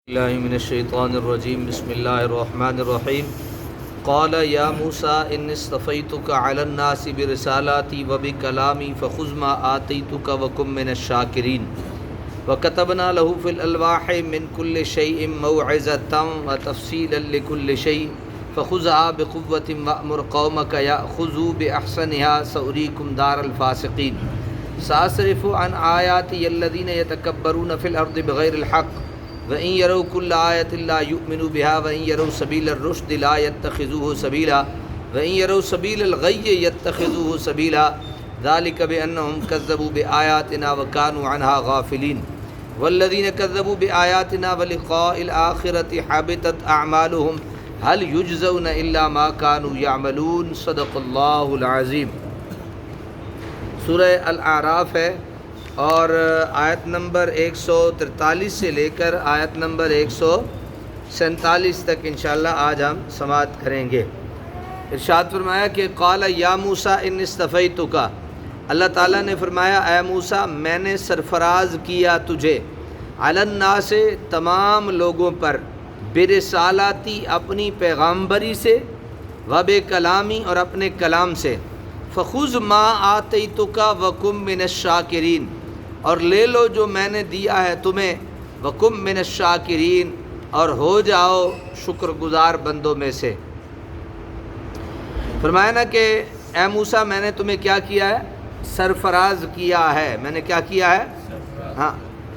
الله من الشيطان الرجيم بسم الله الرحمن الرحيم قال يا موسى إني اصطفيتك على الناس برسالاتي وبكلامي فخذ ما آتيتك وكن من الشاكرين وكتبنا له في الألواح من كل شيء موعظة وتفصيلا لكل شيء فخذها بقوة وأمر قومك يأخذوا بأحسنها سأريكم دار الفاسقين سأصرف عن آياتي الذين يتكبرون في الأرض بغير الحق وَإِن يَرَوْا كُلَّ آيَةٍ لَا يُؤْمِنُوا بِهَا وَإِن يَرَوْا سَبِيلَ الرُّشْدِ لَا يَتَّخِذُوهُ سَبِيلًا وَإِن يَرَوْا سَبِيلَ الْغَيِّ يَتَّخِذُوهُ سَبِيلًا ذَلِكَ بِأَنَّهُمْ كَذَّبُوا بِآيَاتِنَا وَكَانُوا عَنْهَا غَافِلِينَ وَالَّذِينَ كَذَّبُوا بِآيَاتِنَا وَلِقَاءِ الْآخِرَةِ حَبِطَتْ أَعْمَالُهُمْ هَلْ يُجْزَوْنَ إِلَّا مَا كَانُوا يَعْمَلُونَ صدق اللہ العظیم۔ سورہ الاعراف ہے اور آیت نمبر 143 سے لے کر آیت نمبر 147 تک انشاءاللہ آج ہم سماعت کریں گے۔ ارشاد فرمایا کہ قال یا موسیٰ ان اصطفیتک، اللہ تعالیٰ نے فرمایا اے موسیٰ میں نے سرفراز کیا تجھے، علی الناس تمام لوگوں پر، برسالاتی اپنی پیغامبری سے، و بکلامی اور اپنے کلام سے، فخذ ما آتیتک وکن من الشاکرین اور لے لو جو میں نے دیا ہے تمہیں، وکم من الشاکرین اور ہو جاؤ شکر گزار بندوں میں سے۔ فرمایا نا کہ اے موسیٰ میں نے تمہیں کیا کیا ہے؟ سرفراز کیا ہے۔ میں نے کیا کیا ہے؟ ہاں،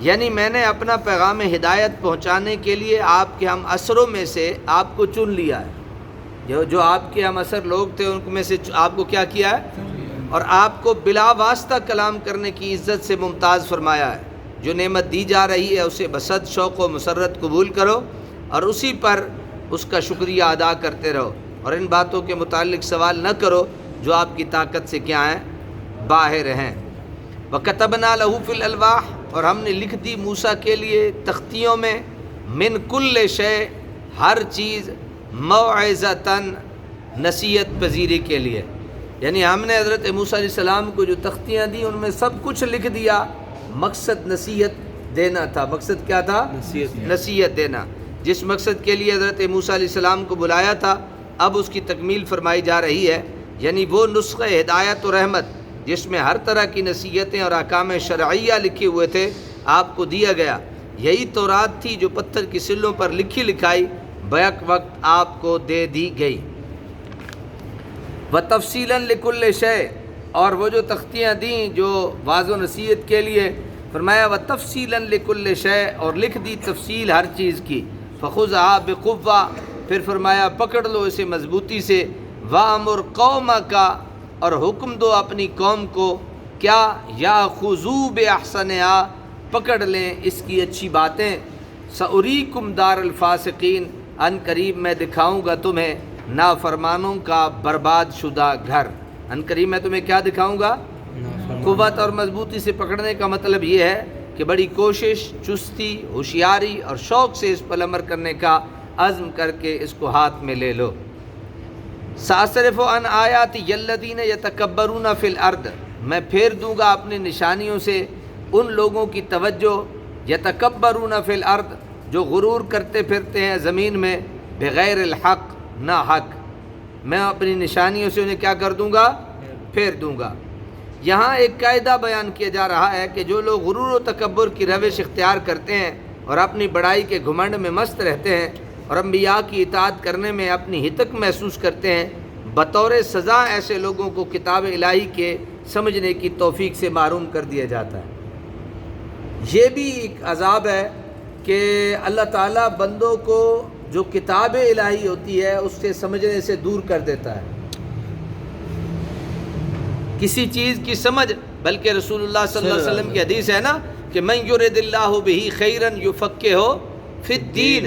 یعنی میں نے اپنا پیغام ہدایت پہنچانے کے لیے آپ کے ہم اثروں میں سے آپ کو چن لیا ہے۔ جو آپ کے ہم اثر لوگ تھے ان میں سے آپ کو کیا کیا ہے؟ اور آپ کو بلا واسطہ کلام کرنے کی عزت سے ممتاز فرمایا ہے۔ جو نعمت دی جا رہی ہے اسے بصد شوق و مسرت قبول کرو اور اسی پر اس کا شکریہ ادا کرتے رہو، اور ان باتوں کے متعلق سوال نہ کرو جو آپ کی طاقت سے کیا ہیں؟ باہر ہیں۔ وَكَتَبْنَا لَهُ فِي الْأَلْوَاحِ اور ہم نے لکھ دی موسیٰ کے لیے تختیوں میں، من کل شے ہر چیز، موعظۃً نصیحت پذیری کے لیے، یعنی ہم نے حضرت موسیٰ علیہ السلام کو جو تختیاں دیں ان میں سب کچھ لکھ دیا، مقصد نصیحت دینا تھا۔ مقصد کیا تھا؟ نصیحت دینا۔ جس مقصد کے لیے حضرت موسیٰ علیہ السلام کو بلایا تھا اب اس کی تکمیل فرمائی جا رہی ہے، یعنی وہ نسخہ ہدایت و رحمت جس میں ہر طرح کی نصیحتیں اور احکام شرعیہ لکھے ہوئے تھے آپ کو دیا گیا۔ یہی تورات تھی جو پتھر کی سلوں پر لکھی لکھائی بیک وقت آپ کو دے دی گئی۔ وَتَفْصِيلًا لِكُلِّ شَيْءٍ اور وہ جو تختیاں دیں جو واضح و نصیحت کے لیے، فرمایا وَتَفْصِيلًا لِكُلِّ شَيْءٍ اور لکھ دی تفصیل ہر چیز کی، فَخُذْهَا بِقُوَّةٍ پھر فرمایا پکڑ لو اسے مضبوطی سے، وَأَمُرْ قَوْمَكَ اور حکم دو اپنی قوم کو، کیا؟ يَأْخُذُوا بِأَحْسَنِهَا پکڑ لیں اس کی اچھی باتیں، سَأُرِيكُمْ دَارَ الْفَاسِقِينَ ان قریب میں دکھاؤں گا تمہیں نافرمانوں کا برباد شدہ گھر۔ ان قریب میں تمہیں کیا دکھاؤں گا؟ قوت اور مضبوطی سے پکڑنے کا مطلب یہ ہے کہ بڑی کوشش، چستی، ہوشیاری اور شوق سے اس پر عمل کرنے کا عزم کر کے اس کو ہاتھ میں لے لو۔ سأصرف عن آیاتی الذین یتکبرون فی الارض میں پھیر دوں گا اپنی نشانیوں سے ان لوگوں کی توجہ، یتکبرون فی الارض جو غرور کرتے پھرتے ہیں زمین میں، بغیر الحق نہ حق، میں اپنی نشانیوں سے انہیں کیا کر دوں گا؟ پھیر دوں گا۔ یہاں ایک قاعدہ بیان کیا جا رہا ہے کہ جو لوگ غرور و تکبر کی روش اختیار کرتے ہیں اور اپنی بڑائی کے گھمنڈ میں مست رہتے ہیں اور انبیاء کی اطاعت کرنے میں اپنی ہتک محسوس کرتے ہیں، بطور سزا ایسے لوگوں کو کتاب الہی کے سمجھنے کی توفیق سے محروم کر دیا جاتا ہے۔ یہ بھی ایک عذاب ہے کہ اللہ تعالیٰ بندوں کو جو کتاب الہی ہوتی ہے اس سے سمجھنے سے دور کر دیتا ہے۔ کسی چیز کی سمجھ، بلکہ رسول اللہ صلی اللہ علیہ وسلم کی حدیث ہے نا کہ من یرد اللہ بہ خیرا یفقہہ فی الدین،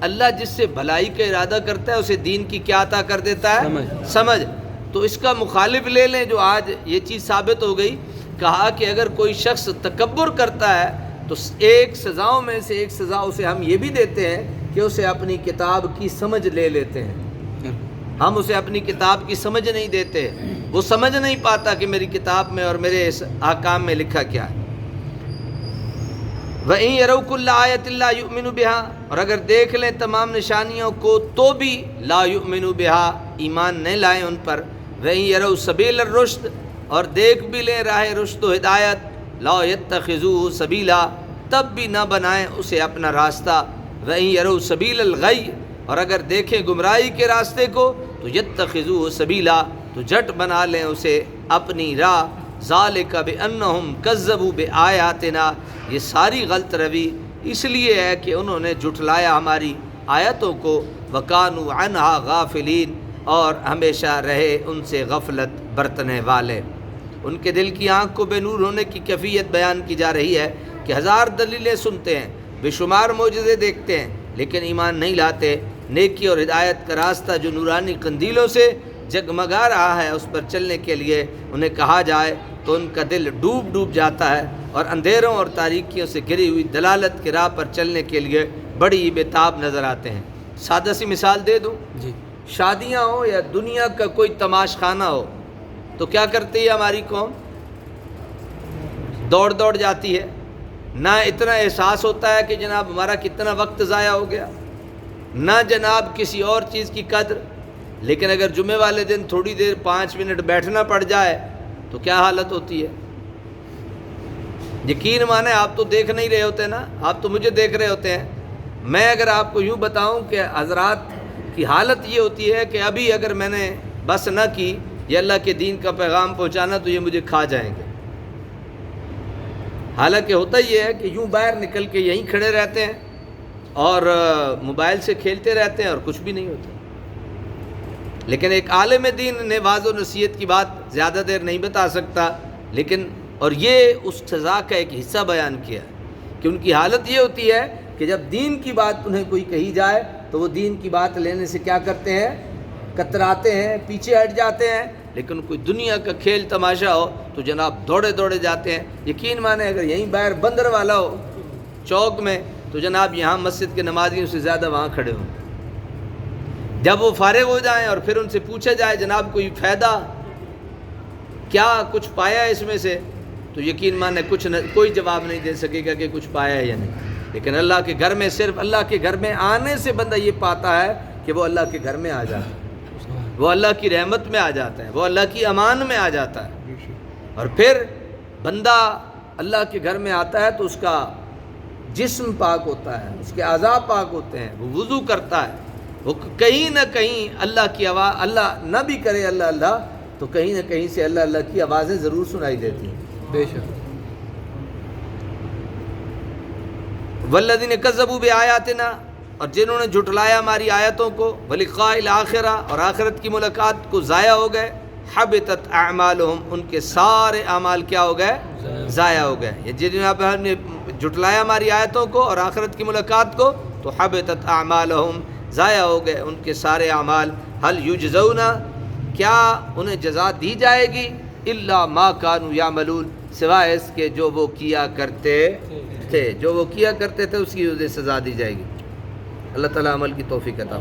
اللہ جس سے بھلائی کا ارادہ کرتا ہے اسے دین کی کیا عطا کر دیتا ہے؟ سمجھ۔ تو اس کا مخالف لے لیں جو آج یہ چیز ثابت ہو گئی، کہا کہ اگر کوئی شخص تکبر کرتا ہے تو ایک سزاؤں میں سے ایک سزا اسے ہم یہ بھی دیتے ہیں کہ اسے اپنی کتاب کی سمجھ لے لیتے ہیں۔ ہم اسے اپنی کتاب کی سمجھ نہیں دیتے، وہ سمجھ نہیں پاتا کہ میری کتاب میں اور میرے اس احکام میں لکھا کیا ہے۔ وَإِن يَرَوْا كُلَّ آیَةٍ لَا يُؤْمِنُوا بِهَا، اور اگر دیکھ لیں تمام نشانیوں کو تو بھی لا یؤمنوا بها، ایمان نہیں لائیں ان پر۔ وَإِن يَرَوْا سَبِيلَ الرُّشْدِ، اور دیکھ بھی لیں راہ رشد و ہدایت، لا يَتَّخِذُوهُ سَبِيلًا، تب بھی نہ بنائیں اسے اپنا راستہ۔ وَإِن يَرَوْا سَبِيلَ الْغَيِّ، اور اگر دیکھیں گمراہی کے راستے کو تو يَتَّخِذُوهُ سَبِيلًا، تو جھٹ بنا لیں اسے اپنی راہ۔ ذَلِكَ بِأَنَّهُمْ كَذَّبُوا بِآيَاتِنَا، یہ ساری غلط روی اس لیے ہے کہ انہوں نے جھٹلایا ہماری آیتوں کو۔ وَكَانُوا عَنْهَا غَافِلِينَ، اور ہمیشہ رہے ان سے غفلت برتنے والے۔ ان کے دل کی آنکھ کو بے نور ہونے کی کیفیت بیان کی جا رہی ہے کہ ہزار دلیلیں سنتے ہیں، بے شمار معجزے دیکھتے ہیں، لیکن ایمان نہیں لاتے۔ نیکی اور ہدایت کا راستہ جو نورانی قندیلوں سے جگمگا رہا ہے اس پر چلنے کے لیے انہیں کہا جائے تو ان کا دل ڈوب ڈوب جاتا ہے، اور اندھیروں اور تاریکیوں سے گھری ہوئی دلالت کی راہ پر چلنے کے لیے بڑی بےتاب نظر آتے ہیں۔ سادہ سی مثال دے دوں، شادیاں ہوں یا دنیا کا کوئی تماش خانہ ہو تو کیا کرتی ہے ہماری قوم؟ دوڑ دوڑ جاتی ہے، نہ اتنا احساس ہوتا ہے کہ جناب ہمارا کتنا وقت ضائع ہو گیا، نہ جناب کسی اور چیز کی قدر۔ لیکن اگر جمعے والے دن تھوڑی دیر 5 منٹ بیٹھنا پڑ جائے تو کیا حالت ہوتی ہے؟ یقین مانیں آپ تو دیکھ نہیں رہے ہوتے نا، آپ تو مجھے دیکھ رہے ہوتے ہیں۔ میں اگر آپ کو یوں بتاؤں کہ حضرات کی حالت یہ ہوتی ہے کہ ابھی اگر میں نے بس نہ کی یہ اللہ کے دین کا پیغام پہنچانا تو یہ مجھے کھا جائیں گے۔ حالانکہ ہوتا یہ ہے کہ یوں باہر نکل کے یہیں کھڑے رہتے ہیں اور موبائل سے کھیلتے رہتے ہیں اور کچھ بھی نہیں ہوتا۔ لیکن ایک عالم دین نے واعظ و نصیحت کی بات زیادہ دیر نہیں بتا سکتا، لیکن اور یہ اس سزا کا ایک حصہ بیان کیا کہ ان کی حالت یہ ہوتی ہے کہ جب دین کی بات انہیں کوئی کہی جائے تو وہ دین کی بات لینے سے کیا کرتے ہیں؟ کتراتے ہیں، پیچھے ہٹ جاتے ہیں۔ لیکن کوئی دنیا کا کھیل تماشا ہو تو جناب دوڑے دوڑے جاتے ہیں۔ یقین مانیں اگر یہیں باہر بندر والا ہو چوک میں تو جناب یہاں مسجد کے نمازیوں سے زیادہ وہاں کھڑے ہوں۔ جب وہ فارغ ہو جائیں اور پھر ان سے پوچھا جائے جناب کوئی فائدہ کیا کچھ پایا اس میں سے، تو یقین مانیں کوئی جواب نہیں دے سکے گا کہ کچھ پایا ہے یا نہیں۔ لیکن اللہ کے گھر میں صرف اللہ کے گھر میں آنے سے بندہ یہ پاتا ہے کہ وہ اللہ کے گھر میں آ جاتا ہے، وہ اللہ کی رحمت میں آ جاتا ہے، وہ اللہ کی امان میں آ جاتا ہے۔ اور پھر بندہ اللہ کے گھر میں آتا ہے تو اس کا جسم پاک ہوتا ہے، اس کے اعضاء پاک ہوتے ہیں، وہ وضو کرتا ہے، وہ کہیں نہ کہیں اللہ کی آواز، اللہ نہ بھی کرے اللہ اللہ تو کہیں نہ کہیں سے اللہ اللہ کی آوازیں ضرور سنائی دیتی ہیں۔ بے شک۔ والذین کذبوا بآیاتنا، اور جنہوں نے جھٹلایا ہماری آیتوں کو، ولقاء الآخرہ، اور آخرت کی ملاقات کو ضائع ہو گئے، حبطت اعمالہم، ان کے سارے اعمال کیا ہو گئے؟ ضائع ہو گئے۔ یہ جنہوں نے جھٹلایا ہماری آیتوں کو اور آخرت کی ملاقات کو تو حبطت اعمالہم، ضائع ہو گئے ان کے سارے اعمال۔ هل یجزون، کیا انہیں جزا دی جائے گی؟ الا ما کانوا یعملون، سوائے اس کے جو وہ کیا کرتے تھے، جو وہ کیا کرتے تھے اس کی انہیں سزا دی جائے گی۔ اللہ تعالیٰ عمل کی توفیق عطا فرمائے۔